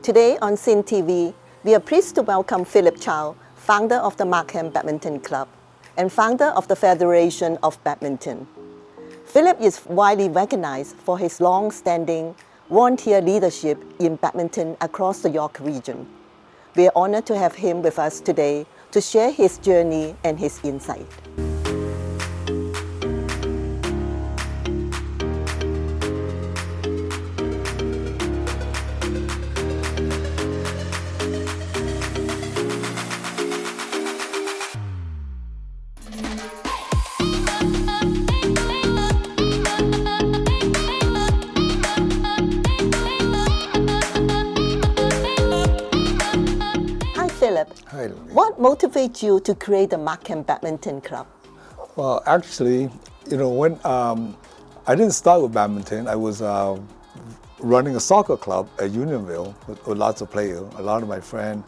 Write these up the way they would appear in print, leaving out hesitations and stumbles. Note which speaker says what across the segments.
Speaker 1: Today on senTV, we are pleased to welcome Philip Chow, founder of the Markham Badminton Club and founder of the Federation of Badminton. Philip is widely recognized for his long-standing volunteer leadership in badminton across the York region. We are honored to have him with us today to share his journey and his insight. Philip,
Speaker 2: Hi, Louise.
Speaker 1: what motivates you to create the Markham Badminton Club?
Speaker 2: Well, actually, when I didn't start with badminton, I was running a soccer club at Unionville with lots of players. A lot of my friends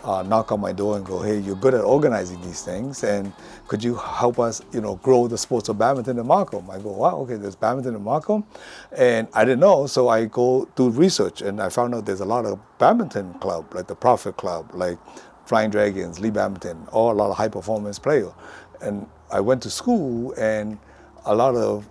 Speaker 2: knock on my door and go, "Hey, you're good at organizing these things, and could you help us, grow the sports of badminton in Markham?" I go, "Wow, okay, there's badminton in Markham," and I didn't know, so I go do research, and I found out there's a lot of badminton club, like the Prophet Club, like Flying Dragons, Lee Badminton, a lot of high performance players. And I went to school, and a lot of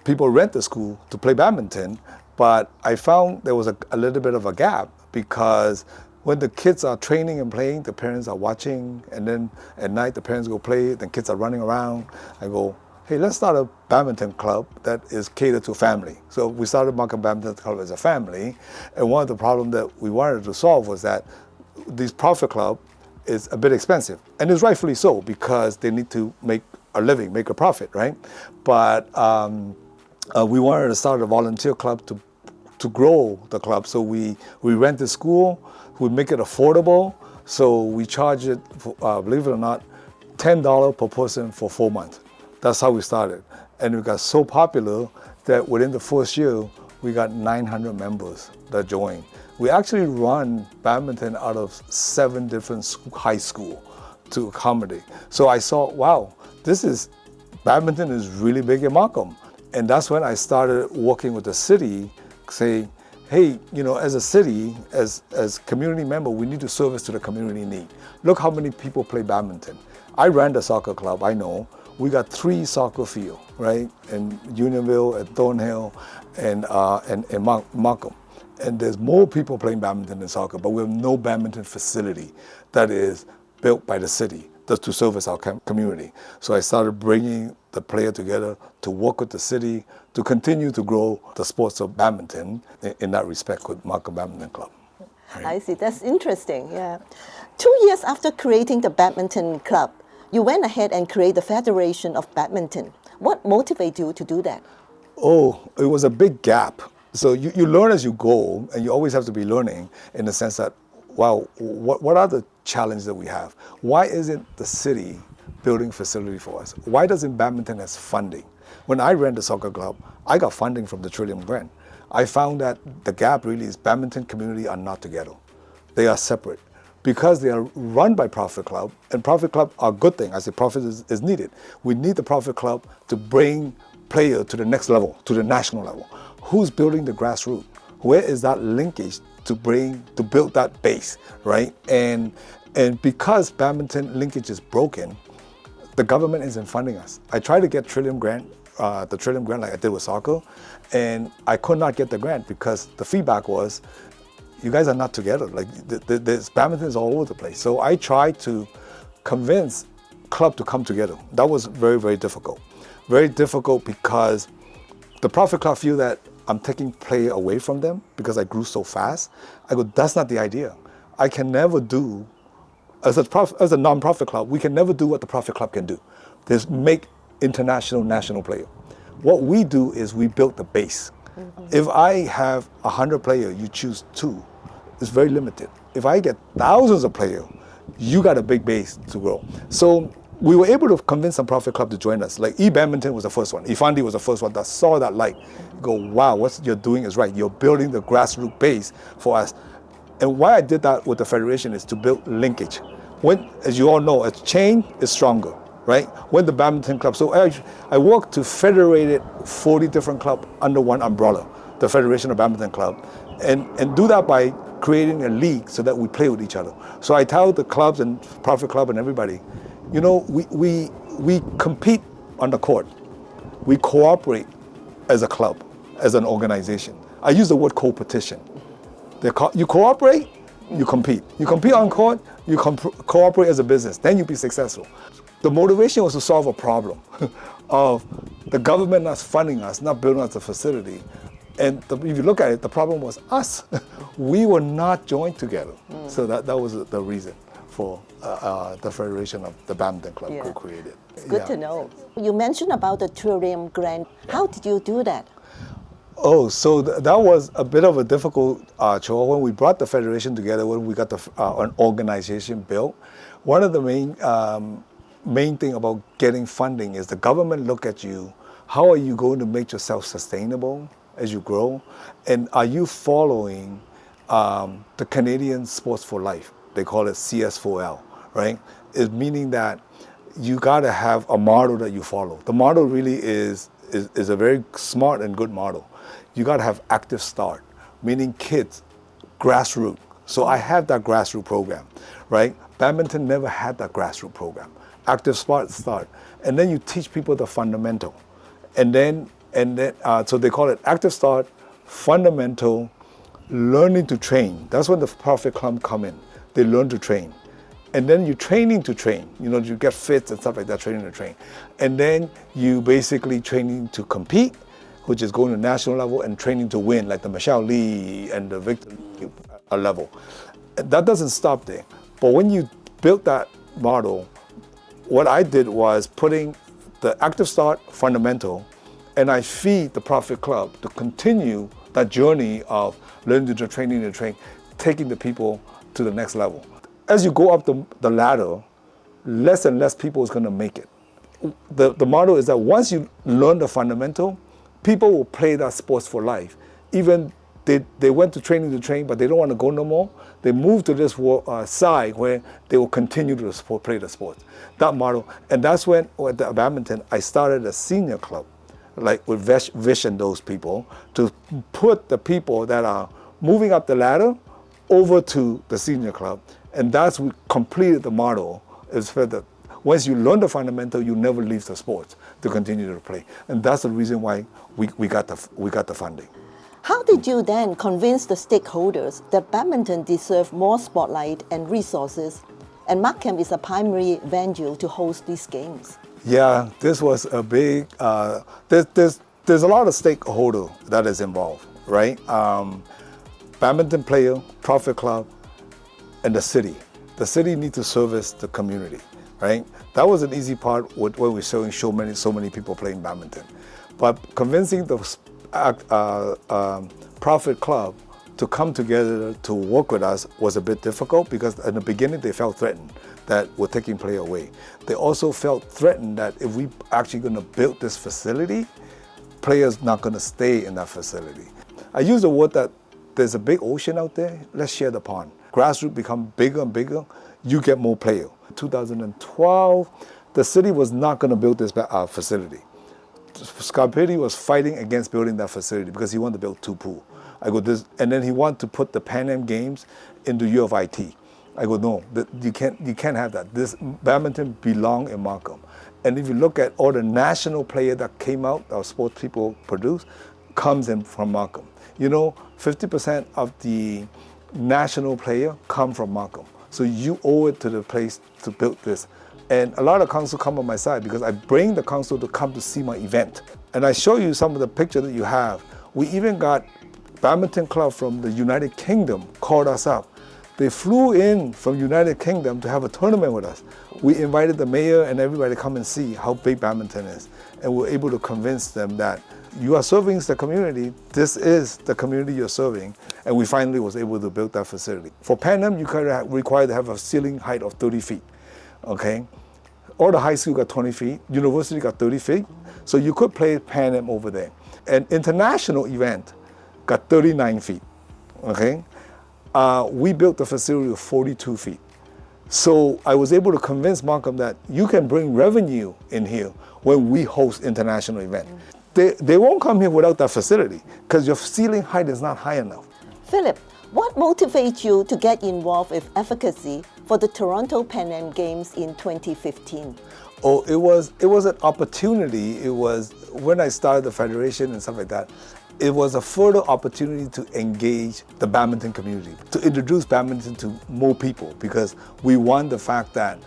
Speaker 2: people rent the school to play badminton, but I found there was a little bit of a gap, because when the kids are training and playing, the parents are watching, and then at night the parents go play, the kids are running around. I go, "Hey, let's start a badminton club that is catered to family." So we started Markham Badminton Club as a family, and one of the problems that we wanted to solve was that this Prophet Club is a bit expensive, and it's rightfully so, because they need to make a living, make a profit, right? But we wanted to start a volunteer club to grow the club. So we rent the school, we make it affordable. So we charge it, believe it or not, $10 per person for 4 months. That's how we started. And we got so popular that within the first year, we got 900 members that joined. We actually run badminton out of 7 different high schools to accommodate. So I saw, wow, badminton is really big in Markham. And that's when I started working with the city, saying, hey, as a city, as community member, we need to service to the community need. Look how many people play badminton. I ran the soccer club, I know. We got 3 soccer fields, right? In Unionville, at Thornhill, and Markham. And there's more people playing badminton than soccer, but we have no badminton facility that is built by the city just to service our community. So I started bringing the player together to work with the city to continue to grow the sports of badminton in that respect with Markham Badminton Club. Right?
Speaker 1: I see, that's interesting, yeah. 2 years after creating the badminton club, you went ahead and created the Federation of Badminton. What motivated you to do that?
Speaker 2: Oh, it was a big gap. So you learn as you go, and you always have to be learning in the sense that, wow, what are the challenges that we have? Why isn't the city building facility for us? Why doesn't badminton have funding? When I ran the soccer club, I got funding from the Trillium Grant. I found that the gap really is badminton community are not together. They are separate. Because they are run by Prophet Club, and Prophet Club are a good thing. I say Prophet is needed. We need the Prophet Club to bring player to the next level, to the national level. Who's building the grassroots? Where is that linkage to build that base, right? And because badminton linkage is broken, the government isn't funding us. I tried to get Trillium Grant, the Trillium Grant like I did with soccer, and I could not get the grant because the feedback was, you guys are not together. Like this badminton is all over the place. So I tried to convince club to come together. That was very, very difficult. Very difficult because the Prophet Club feel that I'm taking play away from them because I grew so fast. I go, that's not the idea. I can never do, as a non-profit club, we can never do what the Prophet Club can do. There's make international, national player. What we do is we build the base. If I have 100 players, you choose 2. It's very limited. If I get thousands of players, you got a big base to grow. So we were able to convince some Prophet Club to join us. Like Badminton was the first one. Ifandi was the first one that saw that light. Go, wow, what you're doing is right. You're building the grassroots base for us. And why I did that with the Federation is to build linkage. When, as you all know, a chain is stronger, right? When the badminton club, so I worked to federate 40 different clubs under one umbrella, the Federation of Badminton Club, and do that by creating a league so that we play with each other. So I tell the clubs and Profit Club and everybody, you know, we compete on the court. We cooperate as a club, as an organization. I use the word co-petition. You cooperate, you compete. You compete on court, you cooperate as a business. Then you'll be successful. The motivation was to solve a problem of the government not funding us, not building us a facility. And if you look at it, the problem was us. We were not joined together. So that was the reason for the Federation of the Badminton Club created.
Speaker 1: It's good to know. You mentioned about the tourism grant. How did you do that?
Speaker 2: Oh, so that was a bit of a difficult chore when we brought the federation together, when we got an organization built. One of the main thing about getting funding is the government look at you. How are you going to make yourself sustainable as you grow? And are you following the Canadian Sports for Life? They call it CS4L, right? It's meaning that you got to have a model that you follow. The model really is a very smart and good model. You got to have active start, meaning kids, grassroots. So I have that grassroots program, right? Badminton never had that grassroots program. Active start. And then you teach people the fundamental. And then so they call it active start, fundamental, learning to train. That's when the Profit Club come in. They learn to train. And then you're training to train. You know, you get fit and stuff like that, training to train. And then you basically training to compete, which is going to national level, and training to win, like the Michelle Lee and the Victor level. That doesn't stop there. But when you built that model, what I did was putting the active start fundamental, and I feed the Profit Club to continue that journey of learning to train, taking the people to the next level. As you go up the ladder, less and less people is going to make it. The model is that once you learn the fundamental, people will play that sports for life. Even they went to train, but they don't want to go no more. They move to this side where they will continue to play the sport. That model, and that's when at the badminton I started a senior club, like with Vish and those people, to put the people that are moving up the ladder over to the senior club, and that's we completed the model. Is for the once you learn the fundamental, you never leave the sports to continue to play, and that's the reason why we got the funding.
Speaker 1: How did you then convince the stakeholders that badminton deserves more spotlight and resources, and Markham is a primary venue to host these games?
Speaker 2: Yeah, this was a big. There's a lot of stakeholder that is involved, right? Badminton player, Profit Club, and the city. The city needs to service the community, right? That was an easy part when we're showing so many people playing badminton, but convincing the Profit Club to come together to work with us was a bit difficult because in the beginning they felt threatened that we're taking play away. They also felt threatened that if we actually going to build this facility, players not going to stay in that facility. I use the word that there's a big ocean out there, let's share the pond. Grassroots become bigger and bigger, you get more players. 2012, the city was not going to build this facility. Scarpetti was fighting against building that facility because he wanted to build 2 pools. I go this, and then he wanted to put the Pan Am Games into U of IT. I go, no, you can't have that. This badminton belong in Markham. And if you look at all the national players that came out, our sports people produce, comes in from Markham. You know, 50% of the national player come from Markham. So you owe it to the place to build this. And a lot of council come on my side because I bring the council to come to see my event. And I show you some of the pictures that you have. We even got badminton club from the United Kingdom called us up. They flew in from United Kingdom to have a tournament with us. We invited the mayor and everybody to come and see how big badminton is. And we were able to convince them that you are serving the community, this is the community you're serving. And we finally was able to build that facility. For Pan Am, you require to have a ceiling height of 30 feet, okay? All the high school got 20 feet, university got 30 feet. So you could play Pan Am over there. An international event got 39 feet, okay? We built the facility of 42 feet. So I was able to convince Markham that you can bring revenue in here when we host international events. They won't come here without that facility because your ceiling height is not high enough.
Speaker 1: Philip, What motivates you to get involved with advocacy for the Toronto Pan Am Games in 2015?
Speaker 2: Oh, it was an opportunity. It was when I started the federation and stuff like that. It was a further opportunity to engage the badminton community, to introduce badminton to more people, because we want the fact that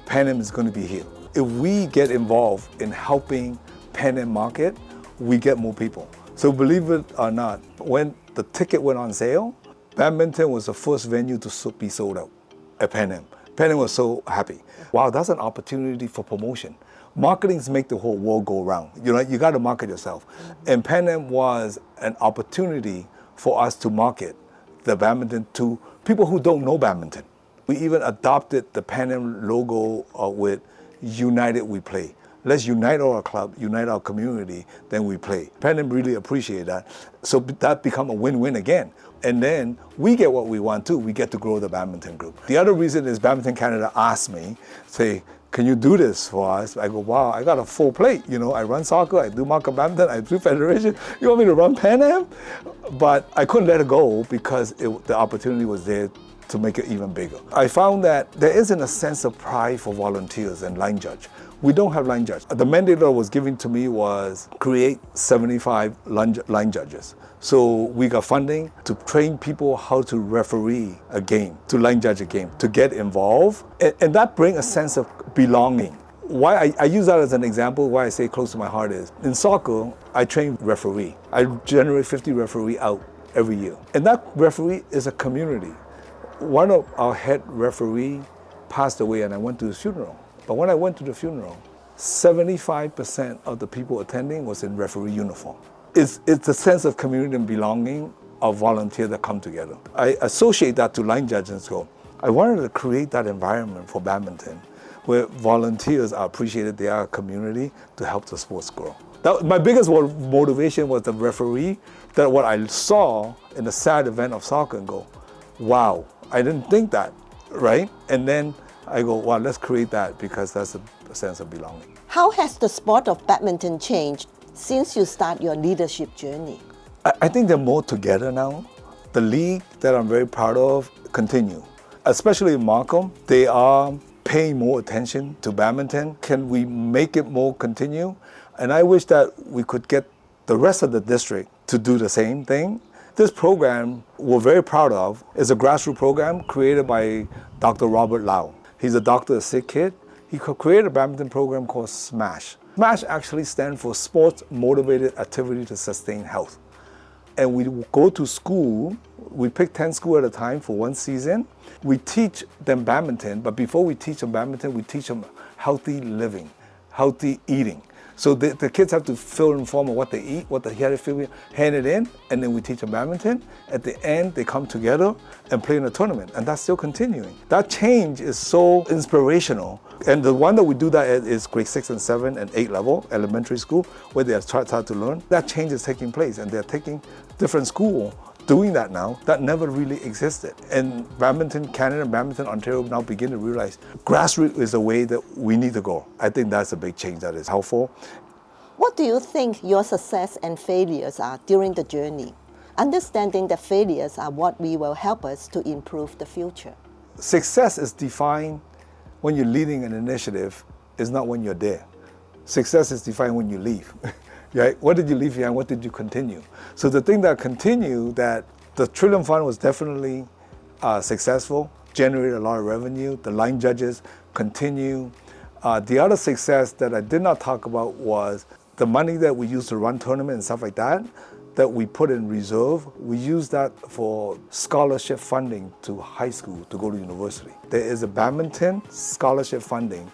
Speaker 2: Pan Am is going to be here. If we get involved in helping Pan Am market, we get more people. So believe it or not, when the ticket went on sale, badminton was the first venue to be sold out at Pan Am. Pan Am was so happy. Wow, that's an opportunity for promotion. Marketings make the whole world go round. You know, you got to market yourself. And Pan Am was an opportunity for us to market the badminton to people who don't know badminton. We even adopted the Pan Am logo with United We Play. Let's unite our club, unite our community, then we play. Pan Am really appreciate that. So that become a win-win again. And then we get what we want too. We get to grow the badminton group. The other reason is Badminton Canada asked me, say, can you do this for us? I go, wow, I got a full plate. You know, I run soccer, I do market badminton, I do federation. You want me to run Pan Am? But I couldn't let it go because the opportunity was there to make it even bigger. I found that there isn't a sense of pride for volunteers and line judge. We don't have line judge. The mandate that was given to me was create 75 line judges. So we got funding to train people how to referee a game, to line judge a game, to get involved. And that brings a sense of belonging. Why I use that as an example, why I say close to my heart is, in soccer, I train referee. I generate 50 referee out every year. And that referee is a community. One of our head referee passed away and I went to his funeral. But when I went to the funeral, 75% of the people attending was in referee uniform. It's a sense of community and belonging of volunteers that come together. I associate that to line judges. Go, I wanted to create that environment for badminton where volunteers are appreciated, they are a community to help the sports grow. My biggest motivation was the referee, that what I saw in the sad event of soccer and go, wow, I didn't think that, right? And then I go, wow, let's create that because that's a sense of belonging.
Speaker 1: How has the sport of badminton changed since you start your leadership journey?
Speaker 2: I think they're more together now. The league that I'm very proud of continue. Especially in Markham, they are paying more attention to badminton. Can we make it more continue? And I wish that we could get the rest of the district to do the same thing. This program we're very proud of is a grassroots program created by Dr. Robert Lau. He's a doctor, a sick kid. He created a badminton program called SMASH. SMASH actually stands for Sports Motivated Activity to Sustain Health. And we go to school, we pick 10 schools at a time for one season. We teach them badminton, but before we teach them badminton, we teach them healthy living, healthy eating. So the kids have to fill in form of what they eat, what they hand it in, and then we teach them badminton. At the end, they come together and play in a tournament, and that's still continuing. That change is so inspirational. And the one that we do that at is grade 6 and 7 and 8 level, elementary school, where they are start to learn. That change is taking place, and they're taking different school doing that now. That never really existed. And Badminton Canada and Badminton Ontario now begin to realize grassroots is the way that we need to go. I think that's a big change that is helpful.
Speaker 1: What do you think your success and failures are during the journey? Understanding that failures are what will help us to improve the future.
Speaker 2: Success is defined when you're leading an initiative, is not when you're there. Success is defined when you leave. Right? What did you leave behind? What did you continue? So the thing that continued, that the Trillium Fund was definitely successful, generated a lot of revenue. The line judges continue. The other success that I did not talk about was the money that we used to run tournaments and stuff like that we put in reserve. We use that for scholarship funding to high school to go to university. There is a badminton scholarship funding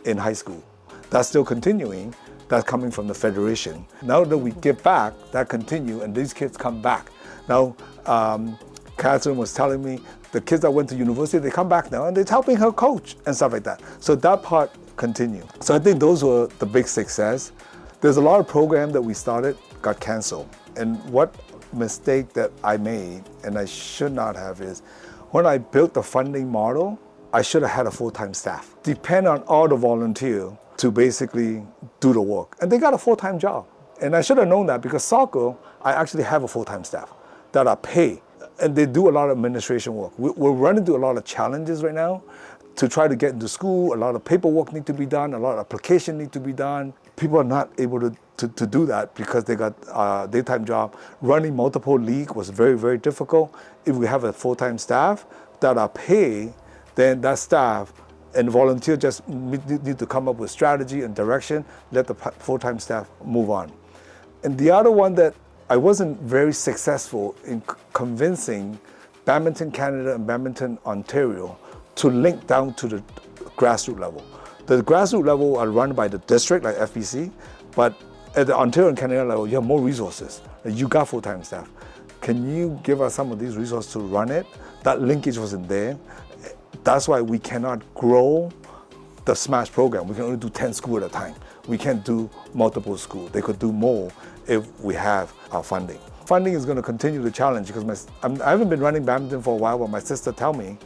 Speaker 2: in high school. That's still continuing. That's coming from the Federation. Now that we give back, that continue, and these kids come back. Now, Catherine was telling me, the kids that went to university, they come back now, and they're helping her coach and stuff like that. So that part continue. So I think those were the big success. There's a lot of programs that we started, got canceled. And what mistake that I made, and I should not have, is when I built the funding model, I should have had a full-time staff. Depend on all the volunteers to basically do the work. And they got a full-time job. And I should have known that because soccer, I actually have a full-time staff that are paid. and they do a lot of administration work. We're running into a lot of challenges right now to try to get into school. A lot of paperwork need to be done. A lot of application need to be done. People are not able to do that because they got a daytime job. Running multiple league was very, very difficult. If we have a full-time staff that are paid, then that staff and volunteer just need to come up with strategy and direction, let the full-time staff move on. And the other one that I wasn't very successful in convincing Badminton Canada and Badminton Ontario to link down to the grassroots level. The grassroots level are run by the district, like FBC, but at the Ontario and Canada level, you have more resources. You got full-time staff. Can you give us some of these resources to run it? That linkage wasn't there. That's why we cannot grow the SMASH program. We can only do 10 schools at a time. We can't do multiple schools. They could do more if we have our funding. Funding is going to continue the challenge because I haven't been running badminton for a while, but my sister tell me,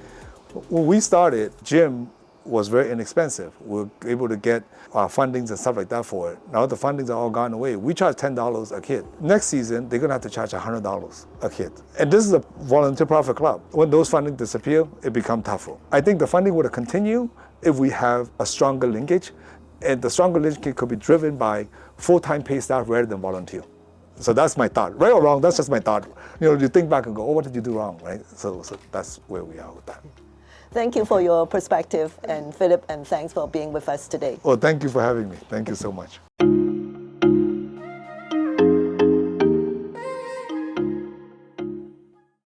Speaker 2: when we started, gym was very inexpensive. We were able to get fundings and stuff like that for it. Now the fundings are all gone away. We charge $10 a kid. Next season, they're gonna have to charge $100 a kid. And this is a volunteer profit club. When those funding disappear, it becomes tougher. I think the funding would have continued if we have a stronger linkage. And the stronger linkage could be driven by full-time paid staff rather than volunteer. So that's my thought. Right or wrong, that's just my thought. You think back and go, oh, what did you do wrong, right? So that's where we are with that.
Speaker 1: Thank you for your perspective, and Philip, and thanks for being with us today.
Speaker 2: Well, thank you for having me. Thank you so much.